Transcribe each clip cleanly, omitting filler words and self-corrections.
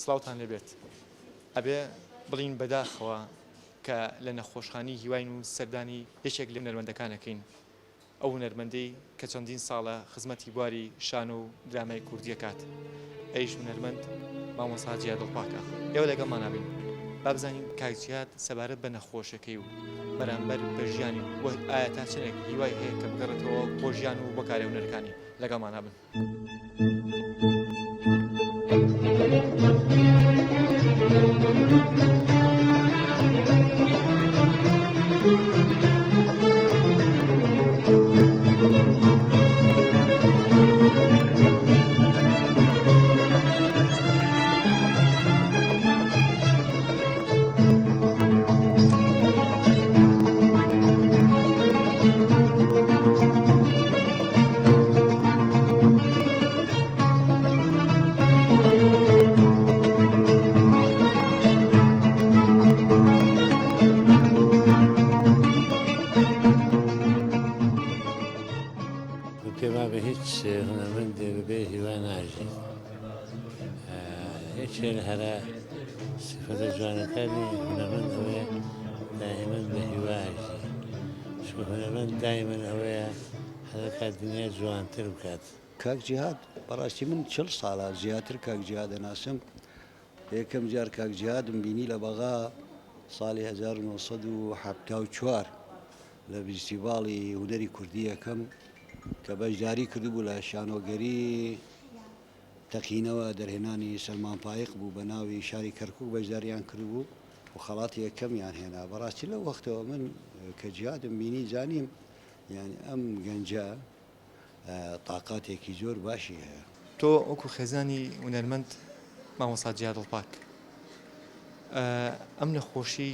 سڵاوتان لێبێت ئەبێ بڵین بەداخەوە کە لە نەخۆشخانی هیواین و سەردانی یەکێک لە هونەرمەندەکانەکەین ئەو هونەرمەندەی کە چەندین ساڵە خزمەتی بواری شان و درامای کوردی کات ئەیش هونەرمەند مامۆستا جیاد دڵپاکە ئێوە لەگەڵمان نابین با بزانین کاک جیاد سەبارەت بە نەخۆشەکەی و بەرامبەر بە ژیانی و ئایا تا چنێک هیوای هەیە کە بگەڕێتەوە بۆ ژیان و بۆ کارە هونەرەکانی لەگەڵمان نابن. پێما بە هیچ هونەرمەندێک بێ هیوا ناژی هیچێ هەرا سفەتە جوانەکانی هونەرمەند ئەوەیە دائیمەن بە هیواژی چکە هونەرمەند دائیمەن ئەوەیە هەرەکات دنیا جوانتر بکات. کاک جیهاد بەڕاستی من 40 ساڵە زیاتر کاک جیهاد دەناسم. یەکەم جار کاک جیهادم بینی لە بەغا ساڵی 1974 لە فیستیڤاڵی هونەری کوردی یەکەم کە بەشداری کردبوو لە شانۆگەری تەقینەوە دەرهێنانی سەلمان پایق بوو بە ناوی شاری کەرکووک بەشداریان کردبوو و خەڵاتی یەکەمیان هێنا. بەڕاستی لەو وەختەوە من کە جیهادم بینی زانیم یعنی ئەم گەنجە تااقاتێکی زۆر باشی هەیە. تۆ وەکو خێزانی هونەرمەند مامۆستا جیاد دڵپاک ئەم نەخۆشی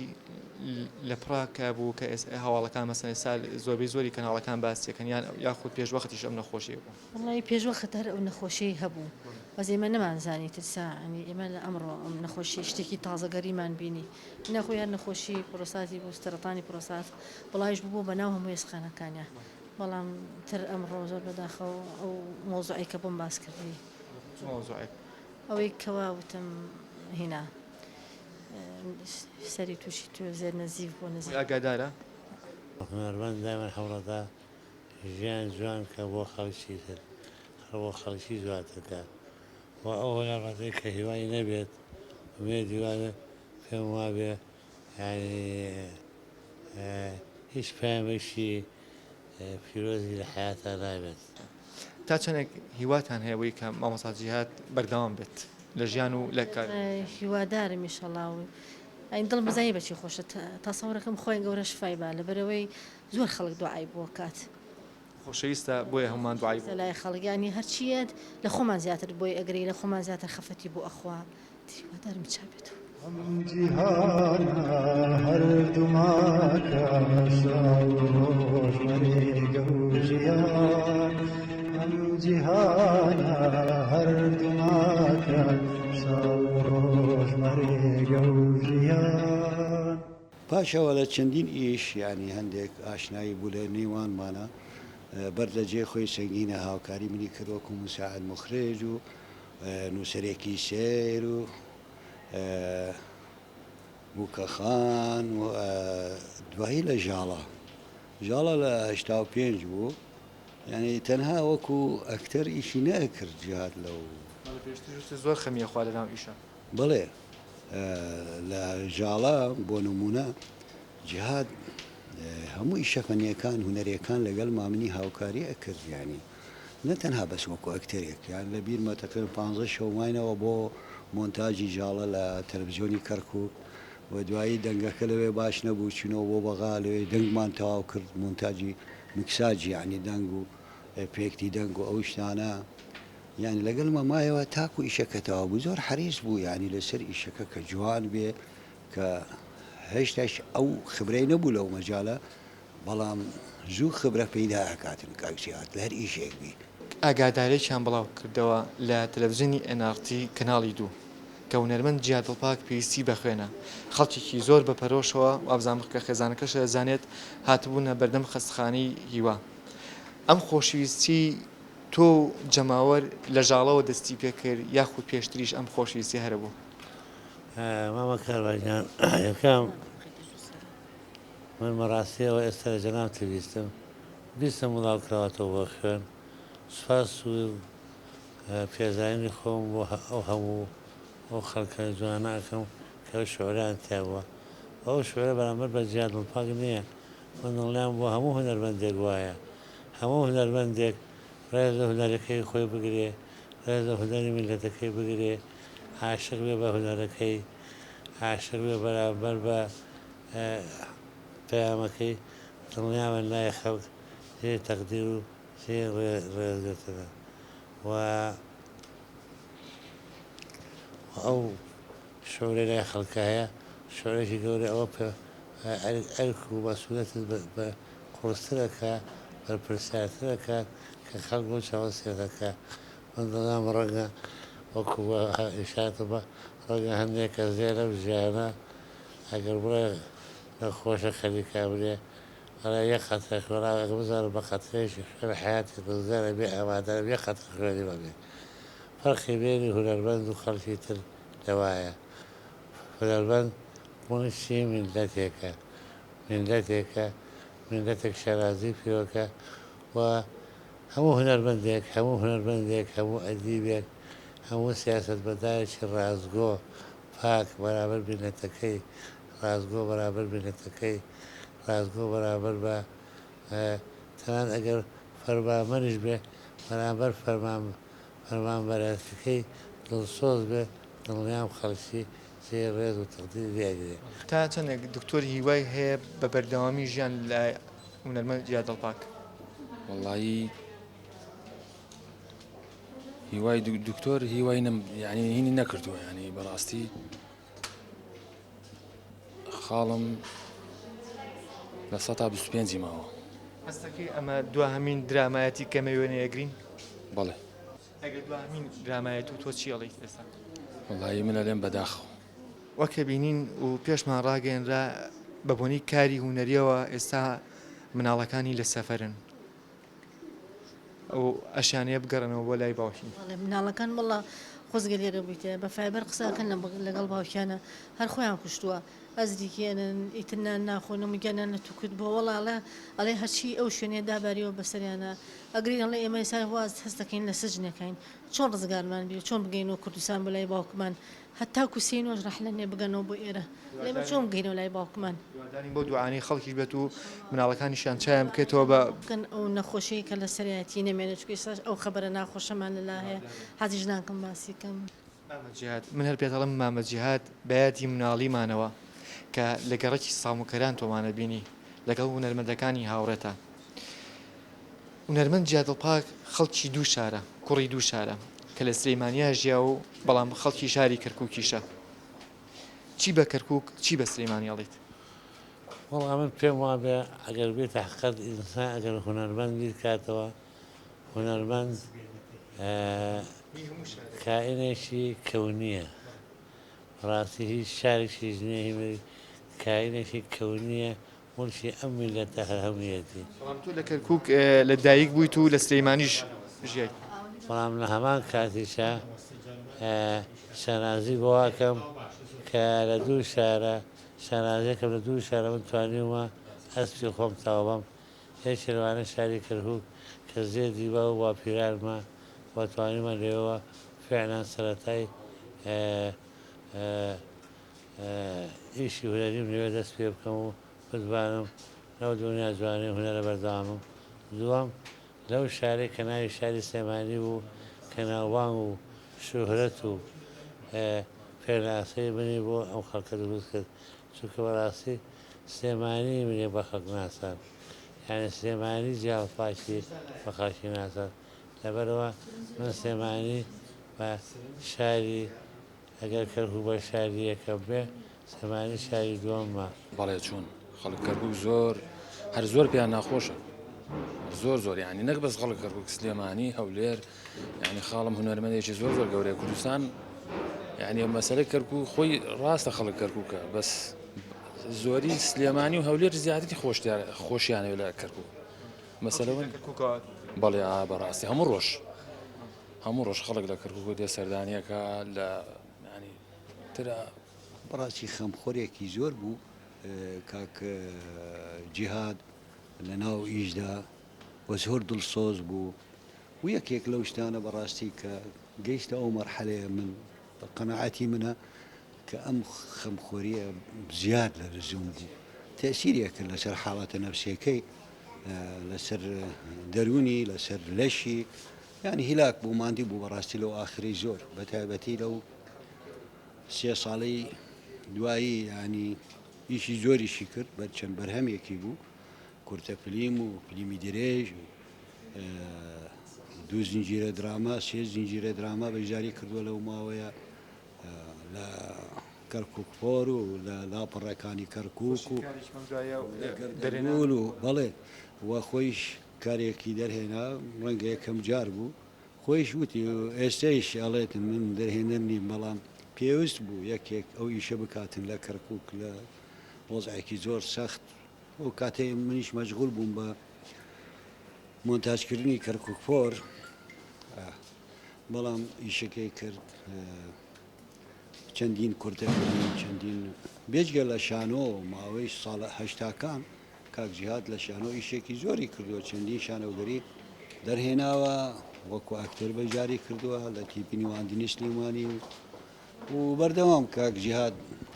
لە پڕاکە بوو کە هەواڵەکان مەسەن ئێستا زۆربەی زۆری کەناڵەکان باسیەکەن یاخود پێشوەختیش ئەم نەخۆشی بوو؟ وڵی پێشوەخت هەر ئەو نەخۆشی هەبوو بەس ئێمە نەمانزانی ترسا ئێمە لە ئەمڕۆ ئەم نەخۆشی شتێکی تازەگەریمان بینی نەخۆی هەر نەخۆشی پرۆساتی بوو سەرەتانی پرۆسات بەڵایش بوو بۆ بەناو هەموو ێسخانەکانیان بەڵام تر ئەمڕۆ زۆر بەداخەوە ئەو مۆزوعی کە بۆم باس کردی ئەوەی کەوا وتم هینا سەری تووشی تۆ زێر نەزیف بۆ نزیک ئاگادارە هونەرمەند دایمەن هەوڵەدا ژیان جوان کە بۆ خەڵکی تر هەر بۆ خەڵکی جوانترکە و ئەو هونەرمەندەی کە هیوای نەبێت وێ دیوانە پێم وابێ یعنی هیچ پامێکی پیرۆزی لە حیاتە نابێت. تا چەندێک هیواتان هەیەوەی کە مامۆستا جیهاد بەردەوام بێت لە ژیان و لە کار؟ هیوادارم ئینشەڵڵا ئەین دڵ بزایی بەچی خۆشە تاسەوڕەکەم خۆی گەورە شفای با لەبەرەوەی زۆر خەڵک دوعای بۆ کات خۆشەویستە بۆیە هەمومان دوعای بۆ لای خەڵگیانی هەرچیەت لە خۆمان زیاتر بۆی ئەگری لە خۆمان زیاتر خەفەتی بۆ ئەخوا هیوادارم چابێتەوە. جیهانە هەردووماکە ڕۆژمەریگە و ژیان ئەم جیهانە هەردووماکە ڕۆژمەریگە و ژیان. پاشەوە لە چەندین ئیش ینی هەندێک ئاشنایی بوو لە نێوانمانە بەر لە جێ خۆی سەنگینە هاوکاری منی کردوەکو موساعد مخرێج و نووسەرێکی سێر و بووکەخان و دوایی لە ژاڵە لە 85 بوو یعنی تەنها وەکو ئەکتەر ئیشی نەکرد جیهاد لەو زۆر خەمیە خوا لەناو ئیشە. بڵێ لە ژاڵە بۆ نمونە جیهاد هەموو ئیشەکەنیەکان هونەرەکان لەگەڵ مامنی هاوکاری ئەکرد ینی نەتەنها بەس وەکو ئەکتەرێک یان لە بیرمە تەقریباً 15 شەوماینەوە بۆ مۆنتاژی ژاڵە لە تەلەڤیزیۆنی کەرکووک و دوایی دەنگەکە لەوێ باش نەبوو چینەوە بۆ بەغا لەوێ دەنگمان تەواو کرد مۆنتاژی میکساجی ینی دەنگ و پێکتی دەنگ و ئەو شتانە یعنی لەگەڵ مەمایەوە تاکو ئیشەکە تەواو بوو زۆر حەریص بوو ینی لەسەر ئیشەکە کە جوان بێ کە هێشتاش ئەو خبرەی نەبوو لەو مەجالە بەڵام زوو خبرە پەیدا ئەکاتن کاک جیهاد لە هەر ئیشێک بی. ئاگادارێکیان بڵاو کردەوە لە تەلەڤیزیۆنی NRT کەناڵی 2 کە هونەرمەند جیهاد دڵپاک پێویستی بەخوێنە خەڵکێکی زۆر بەپەرۆشەوە وابزانم کە خێزانەکەش دەزانێت هاتبوونە بەردەم خەستخانەی هیوا. ئەم خۆشەویستی تۆ جەماوەر لە ژاڵەوە دەستی پێکرد یاخود پێشتریش ئەم خۆشەویستی هەرە بوو؟ ماما کارباجان یەکەم من مەڕاستیەوە ئێستا لە جەنابتە بیستم وڵاوکراوەتەوە بۆ خوێن سوپاس و پێزانینی خۆم بۆ ئەو هەموو ئەو خەڵکە جواناکەم کە شعران تیا بووە ئەو شعرە بەرامبەر بە جیاد دڵپاک نییە من دڵنیام بۆ هەموو هونەرمەندێک وایە هەموو هونەرمەندێک ڕێز لە هونەرەکەی خۆی بگرێ ڕێز لە هونەری میلەتەکەی بگرێ عاشق بێ بە هونەرەکەی عاشق بێ بەرامبەر بە پەیامەکەی دڵنیامە لای خەڵک سێ تەقدیر و سێ ڕێزێتەدا و ئەو شعرەی لای خەڵکە هەیە شعرێکی گەورە ئەوە ئەرک و مەسئولیەتت بە قورسترەکە بەرپرسیارترەکە کە خەڵک بۆ چاوەستێتەکە من دڵام ڕەنگە وەکو ئیشارەتە بە ڕەنگە هەندێک کەس دێ لەو ژیانە ئەگەر بڵێ نەخۆشە خەریکا بێ ئەڵێ یەک قەترە خوێنا ئەگەر بزانم بە قەترەیەکی خوێن حیاتی بزدانە بێ ئامادەرە بێ قەترە خوێنی بەبێ فەرقی بینی هونەرمەند و خەڵکی تر لەوایە هونەرمەند بوونشی میلەتێکە میلەتێک شەرازی پیرۆکە و هەموو هونەرمەندێک هەموو ئەدیبێک هەموو سیاسەتمەدارێکی ڕازگۆ پاک بەرامبەر میلەتەکەی ڕازگۆ بەرامبەر میلەتەکەی ڕازگۆ بەرامبەر بە تەنان ئەگەر فەرمانبەریش بێ بەرامبەر فەرمانبەرەکەی دڵسۆز بێ دڵنیام خەڵکی سێ ڕێز و تەقدیر لێگرێ تا چەندێک دکتۆری هیوای هەیە بە بەردەوامی ژیان لە هونەرمەند جیاد دڵپاک وەڵایی هیوای دکتۆر هیوای یعنی هینی نەکردووە ینی بەڕاستی خاڵم لە 125 ماوە هەستەکەی ئەمە دواهەمین درامایەتی کەمە وێنەیەگرین بەڵێ ئەگەر دواهەمین درامایەت و تۆ چی ئەڵێیت ئێستا وەڵایی منە لێم بەداخەوە وەکە بینین و پێشمان ڕاگەێنرا بەبوونی کاری هونەریەوە ئێستا مناڵەکانی لە سەفەرن ئەو ئەشانەیە بگەڕنەوە بۆ لای باوکی مناڵەکان وڵا خۆزگە لێرە بوویتە بە فایبەر قساکەن لەگەڵ باوکیانە هەر خۆیان کوشتووە ئەزریکێنن ئیترنان ناخۆن و میگەنان لە توکت بۆ وەڵاڵە ئەڵێ هەرچی ئەو شوێنێ داباریەوە بەسەریانە ئەگرین ئەڵێ ئێمە ئێستا واز هەست دەکەین لە سجنەکەین چۆن ڕزگارمان بێ چۆن بگەینەوە کوردستان بۆ لای باوکمان هەتا کوسینۆژ ڕەحلەنێ بگەنەوە بۆ ئێرە لێمە چۆن بگەینەوە لای باوکمان دوادارین بۆ دوعانەی خەڵکیش بێت و مناڵەکانیشیان چایان بکەیتەوە بە بکەن ئەو نەخۆشی کە لە سەرایەتی نەمێنێت چکە ئێستا ئەو خەبەرە ناخۆشەمان لەلا هەیە حەزیش ناکەم باسیکەم جیهاد من هەر پێدەڵم مامە جیهاد بەیاتی مناڵیمانەوە کە لە گەڕەکی ساڵمکەران تۆمانە بینی لەگەڵ هونەرمەندەکانی هاوڕێتە هونەرمەند جیاد دڵپاک خەڵکی دوو شارە کوڕی دوو شارە کە لە سلەیمانیا ژیا و بەڵام خەڵکی شاری کەرکووکیشە چی بە کەرکووک چی بە سلەیمانیاڵیت وەڵا من پێم وابێ ئەگەر بێتە حقیقەت ئینسان ئەگەر هونەرمەند بیر کاتەوە هونەرمەند کائینێکی کەونیە ڕاستی هیچ شارێکی ژنێ هیمەری کائینێکی کەونیە مڵکی ئەم میلەتە هەموویەتی بەڵام تۆ لە کەرکووک لە دایک بوویت و لە سلەیمانیش ژیایت بەڵام لە هەمان کاتیشە شەنازی بۆواکەم کە لە دوو شارە شەنازیەکەم لە دوو شارە من توانیومە ئەسپی خۆم تاوەم هێچ لەوانە شاری کەرکووک کە زێدی بە و واپیرانمە و توانیمە لێەوە فعلان سەرەتای ئیشی هونەریم لێوێ دەست پێ بکەم و بتوانم لەو دنیا جوانەی هونەرە بەردەوامم دووەم لەو شارێک کە ناوی شاری سلێمانی بوو کە ناوبانگ و شوهرەت و پێناسەی منی بۆ ئەم خەڵکە دروست کرد چونکە بەڕاستی سلێمانی منێ بە خەڵک ناسان یعنی سلێمانی جیاوازپاکی بە خەڵکی ناسان لەبەرەوە من سلێمانی بە شاری ئەگەر کەرکووک بە شاری یەکەم بێ سلێمانی شاری دووەممە بەڵێ چۆن خەڵک کەرکووک زۆر هەر زۆر پێیان ناخۆشە زۆر یعنی نەک بەس خەڵک کەرکووک سلێمانی هەولێر یعنی خاڵم هونەرمەندێکی زۆر گەورەی کوردستان یعنی مەسەلەی کەرکووک خۆی ڕاستە خەڵک کەرکووکە بەس زۆری سلێمانی و هەولێر زیاتری خۆشیانەوە لە کەرکووک مەسەلەوە بەڵێ بەڕاستی هەموو ڕۆژ خەڵک لە کەرکووک دێ سەردانیەکە لە ینی ترە بەڕاستی خەمخۆرێکی زۆر بوو کاک جیهاد لە ناو ئیشدا وە زۆر دڵسۆز بوو و یەکێک لەو شتانە بەڕاستی کە گەیشتە ئەو مەرحەلەیە من بە قەناعەتی منە کە ئەم خەمخۆریە زیاد لە لزوم بوو تەسیرێکە لەسەر حاڵەتە نەفسیەکەی لەسەر دەرونی لەسەر لەشی یعنی هیلاک بوو ماندی بوو بەڕاستی لەو ئاخری زۆر بە تایبەتی لەو 3 ساڵەی دوایی ینی ئیشی زۆریشی کرد بە چەند بەرهەمێکی بوو کورتە فلیم و فلیمی درێژ و 2 زنجیرە دراما 3 زنجیرە دراما بەجاری کردووە لەو ماوەیە لە کەرکووکپۆر و لە لاپەڕەکانی کەرکووک و دەرێنول و بەڵێ وە خۆیش کارێکی دەرهێنا ڕەنگە یەکەم جار بوو خۆیش وتی ئێستایش ئەڵێتن من دەرهێنەر نیم بەڵام پێویست بوو یەکێک ئەو ئیشە بکاتن لە کەرکووک لە وەزعێکی زۆر سەخت و کاتێ منیش مەشغول بووم بە مۆنتاژکردنی کەرکووکپۆر بەڵام ئیشەکەی کرد چەندین کورتەفیلم چەندین بێجگە لە شانۆ ماوەی ساڵە هەشتاکان کاک جیهاد لە شانۆ ئیشێکی زۆری کردووە چەندین شانەوەگەری دەرهێناوە وەکو ئاکتەر بەجاری کردووە لە تیپی نێواندنی سلێمانی و بەردەوام کاک جیهاد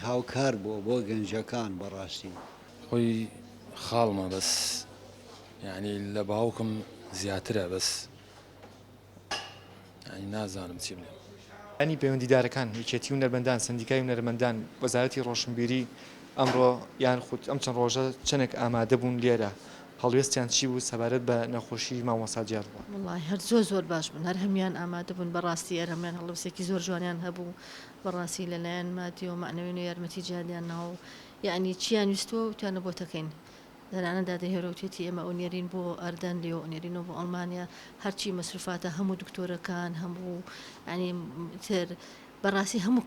هاوکار بۆ گەنجەکان بەڕاستی خۆی خاڵمە بەس یعنی لە باوکم زیاترە بەس ینی نازانم چی بڵێم ئەنی پەیوەندیدارەکان هیچێتی و نەرمەندان سندیکای و نەرمەندان وەزارەتی ڕۆشنبیری ئەمڕۆ یان خودت ئەم چەند ڕۆژە چنێک ئامادە بوون لێرە هەڵوێستیان چی بوو سەبارەت بە نەخۆشی مامۆستا جیاد بووە وڵی هەر زۆر باش بوون هەر هەمیان ئامادە بوون بەڕاستی ئەرهەمیان هەڵوسێکی زۆر جوانیان هەبوو بەڕاستی لەلایەن مادی و معنەوین و یارمەتی جیادیان ناو یعنی چیان ویستوە و توانە بۆتەکەین لەنانەدا دەهێرەوتێتی ئێمە ئەو نێرین بۆ ئەردەن لێ و نێرینەوە بۆ ئەڵمانیا هەرچی مەسروفاتە هەموو دکتۆرەکان هەموو ینی تر بەڕاستی هەموو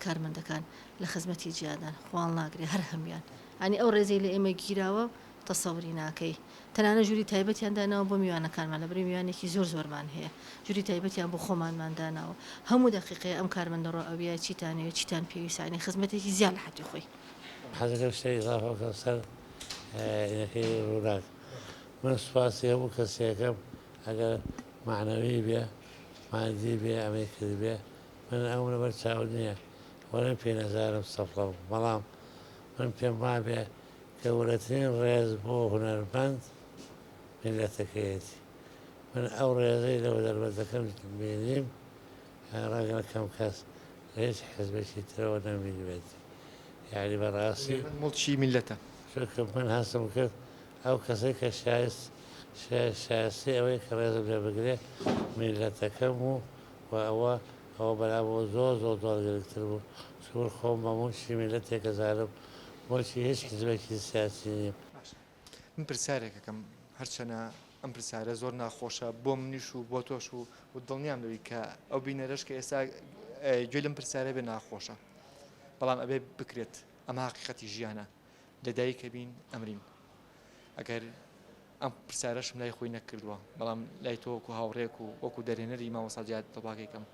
کارمەندەکان لە خزمەتی جیادان خوان ناگرێ هەر هەمیان ئەنی ئەو ڕێزەی لە ئێمە گیراوە تەسەوری ناکەی تەنانە ژووری تایبەتیان داناوە بۆ میوانەکانمان لە بڕی میوانێکی زۆرمان هەیە ژووری تایبەتیان بۆ خۆمانمان داناوە هەموو دقیقی ئەم کارمەندە ڕۆئەویە چیتانەوە چیتان پێویستانی خزمەتێکی زیاد لە حەدی خۆی حەزەکە شتێک ئیضافەکە سەر ئینەکەی ڕووناک من سوپاسی هەموو کەسێکەکەم ئەگەر معنەوی بێ مادی بێ ئەمەی کرد بێ من ئەو لەبەر چاو نییە وەرە پێ نەزارم سەفڵە بەڵام من پێم وابێ گەورەترین ڕێز بۆ هونەرمەند میلەتەکەیەتی من ئەو ڕێزەی لەوە دەربەزەکەم بینیم ڕەنگە کەم کەس لە هیچ حیزبێکی ترەوە نەبینی بێت یعنی بەڕاستی مڵچی میلەتە چونکە من هەستم کرد ئەو کەسەی کە شایستی ئەوەی کە ڕێزم لێ بگرێ میلەتەکەم و ئەوە بەرامەوە زۆر گرنگتر بوو چون خۆم بە مڵچی میلەتێکە زانم مڵچی هیچ حیزبێکی سیاسی نیم من پرسیارێکەکەم هەرچەنە ئەم پرسیارە زۆر ناخۆشە بۆ منیش و بۆ تۆش و دڵنیام لەوەی کە ئەو بینەرەش کە ئێستا گوێ لەم پرسیارە بێ ناخۆشە بەڵام ئەبێ بکرێت ئەمە حقیقەتی ژیانە لەدایکە بین ئەمرین ئەگەر ئەم پرسیارەشم لای خۆی نەکردووە بەڵام لای تۆ وەکو هاوڕێک و وەکو دەرێنەری مامۆستا جیهاد تۆپاکێکم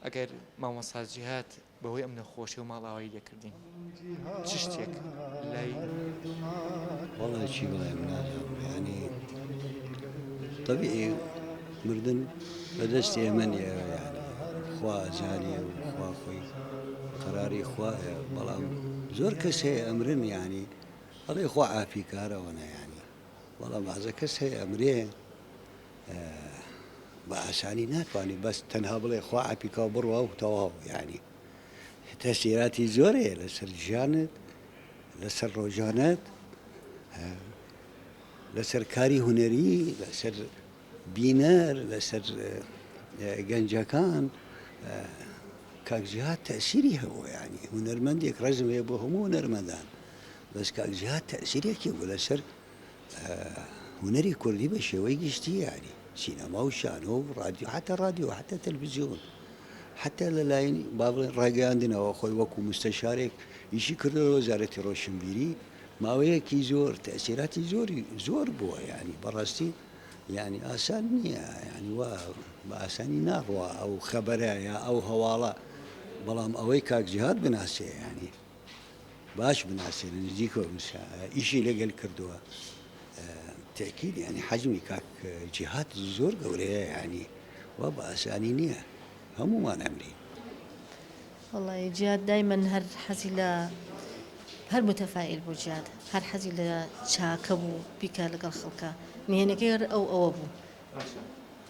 ئەگەر مامۆستا جیهاد بەهۆی ئەم نەخۆشی و ماڵاوایی لێکردین چ شتێک لای وەڵا چی بڵێم نازانم ینی طبیعی مردن بەدەستی ئێمە نیە ینی خوا ئەزانێ و خوا خۆی قەراری خوایە بەڵام زۆر کەس هەیە ئەمرن ینی ئەڵێ خوا ئافیکارەوەنە ینی بەڵام بەعزە کەس هەیە ئەمرێ بە ئاسانی ناتوانانی بەس تەنها بڵێ خوا ئاپیکا بڕوە و تەواو ینی تەسیراتی زۆرەیە لەسەر ژیانت لەسەر ڕۆژانت لەسەر کاری هونەری لەسەر بینەر لەسەر گەنجەکان کاک جیهاد تەسیری هەبوو ینی هونەرمەندێک ڕەزم هەیە بۆ هەموو هونەرمەندان بەس کاک جیهاد تەسیرێکی بوو لەسەر هونەری کوردی بە شێوەی گشتی ینی سینەما و شانۆ و رادیۆ حتى رادیۆ حتى تەلڤیزیۆن حتى لەلایەن با بڵێن ڕاگەیاندنەوە خۆی وەکو مستەشارێک ئیشی کردەوە وەزارەتی ڕۆشنبیری ماوەیەکی زۆر تەسیراتی زۆر بووە ینی بەڕاستی ینی ئاسان نییە ینی وا بە ئاسانی ناڕوە ئەو خەبەرە یا ئەو هەواڵە بەڵام ئەوەی کاکجیهات بناسێ ینی باش بناسێ لە نزیکەوە ئیشی لەگەل کردووە تاکید ینی حەجمی کاک جیهات زۆر گەورەیە ینی وا بە ئاسانی نییە هەمومان ئەمری والله جیاد دایما هەر حەزی لە هەر متەفائل بوو جیاد هەر حەزی لە چاکە بوو بیکە لەگەڵ خەڵکە نهێنەکەی ئەوە بوو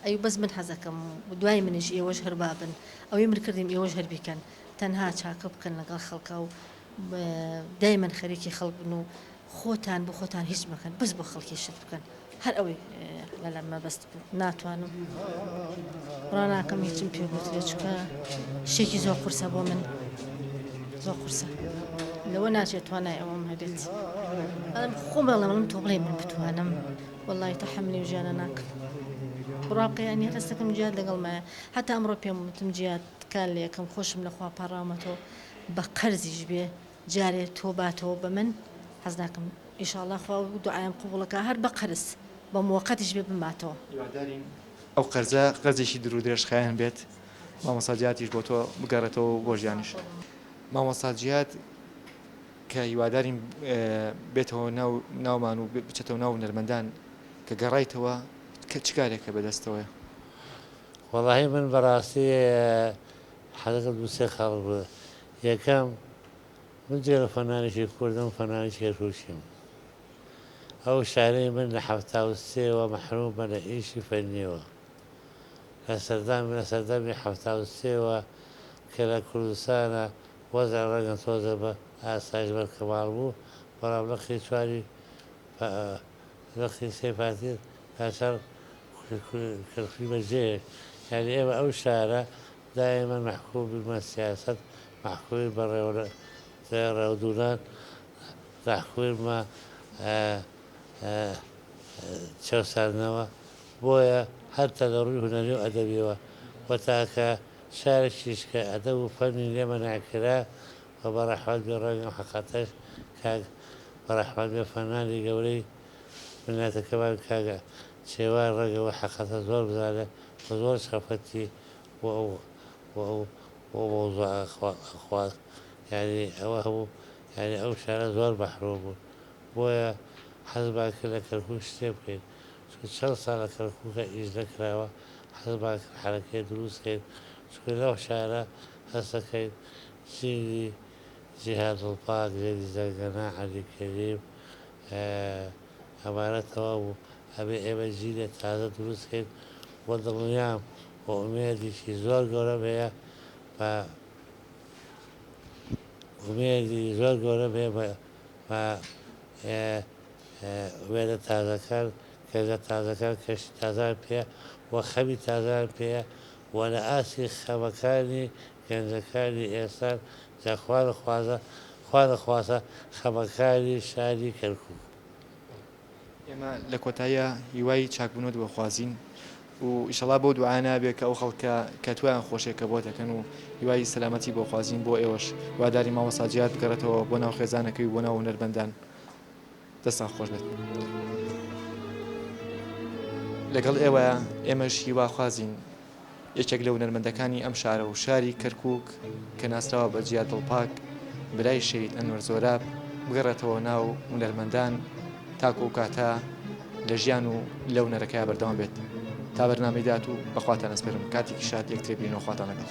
ئەی بەس من حەزەکەم و دوای منیش ئێوەش هەر بابن ئەوەی من کردیم ئێوەش هەر بیکەن تەنها چاکە بکەن لەگەڵ خەڵکە و دایما خەریکی خەڵک بن و خۆتان بۆ خۆتان هیچ مەکەن بەس بۆ خەڵکی شت بکەن هەر ئەوەی لە مەبەست بوو ناتوانم ڕناکەم هیچم پێ گوترێ چکە شتێکی زۆر قورسە بۆ من زۆر قورسە لەوە ناچێت توانای ئەوەم هەبێت خۆ بەڵێ من تۆ بڵێ من بتوانم وەڵی تەحەملی و ژیانە ناکەم بڕاقییانی هەستەکەم جیاد لەگەڵمایە هەتا ئەمڕۆ پێم وتم جیاد کار لە یەکەم خۆشم لەخوا پاڕامەتەوە بە قەرزیش بێ جارێ تۆ باتەوە بە من حەز ناکەم ئیشاڵڵا خوا دوعایم قوبوڵەکە هەر بە قەرز بە موقەتیش بێ بماتەوە ئەو قەرزە قەرزێکی درو درێژخایان بێت مامۆساجیاتیش بۆ تۆ بگەڕێتەوە بۆ ژیانیش مامۆساجیات کە هیوادارین بێتەوە ناومان و بچێتەوە ناو نەرمەندان کە گەڕایتەوە کە چ کارێکە بەدەستەوەە وەڵاهی من بەڕاستی حەزەکەم دووسێ خاڵ بوو یەکەم من جێ لە فەنانێکی کوردم فەنانێکی کەرکووکیم ئەو شارەی من لە 1970ەوە مەحروم بە لە ئیشی فەنیەوە لە سەردامی 1970ەوە کە لە کوردستانە وەزع ڕەگەن تۆزە بە ئاسایش بەرکەماڵ بوو بەڵام لەخی چواری لەخی سێپاتیر پاشان کەرخی بەجێ یعنی ئێمە ئەو شارە دائما محکوم بمە سیاست محکوم بە ڕێودونان محکوم بە چەوساندنەوە بۆیە هەرتا لە ڕووی هونەری و ئەدەبیەوە وە تاکە شارێکیش کە ئەدەب و فەنی لێمە ناکرا و بەڕەحمەت بێ ڕەنگەم حەقەتەش کاک بەڕەحمەت بێ فەنانی گەورەی مناتەکەمان کاگە شێوان ڕێگەوە حەقەتە زۆر بزانە بە زۆر شەفەتی بۆ مۆزوع ئەخواست یعنی ئەوە هەموو یعنی ئەو شارە زۆر مەحروم بوو بۆیە حەزمان کرد لە کەرکووک شتێ بکەین چونکە چەند ساڵ لە کەرکووکە ئیش نەکراوە حەزمان کرد حەرەکەی دروستکەین چونکە لەو شارە هەستەکەین زیری جیهاد دڵپاک زێری زەنگەنا عەلی کەریم ئەمانە تەواو بوو ئەبێ ئێمە ژینێ تازە دروستکەین بۆ دڵنیام بۆ ئومێدێکی زۆر گەورەم هەیە بە ئومێدی زۆر گەورەم هەیە بە وێنە تازەکان کەژە تازەکان کەشی تازان پێ وە خەمی تازان پێە وە لە ئاسی خەمەکانی گەنجەکانی ئێستان جا خوا دەخوازە خەمەکانی شاری کەرکووک ئێمە لە کۆتاییە هیوای چاکبوونەوە دەخوازیین و ئیشەڵا بۆ دوعا نابێت کە ئەو خەڵکە کە تویان خۆشێکە بۆ دەکەن و هیوای سەلامەتی بۆ خوازیین بۆ ئێوەش واداری مامۆساجیات بگەڕێتەوە بۆ ناو خێزانەکەی بۆ ناو هونەرمەندان دەستان خۆش بێت لەگەڵ ئێوە ئێمەش هیوا خوازیین یەکێک لە هونەرمەندەکانی ئەم شارە و شاری کەرکووک کە ناسراوە بە جیاد دڵپاک برای شەید ئەنوەر زۆراب بگەڕێتەوە ناو هونەرمەندان تاکو و کاتە لە ژیان و لەو نەرەکەی بەردەوام بێت تا بەرنامەی داهاتوو بەخواتان ئەسپێرم کاتێکی شاد یەکترێ بینەوە خواتان لەگەڵ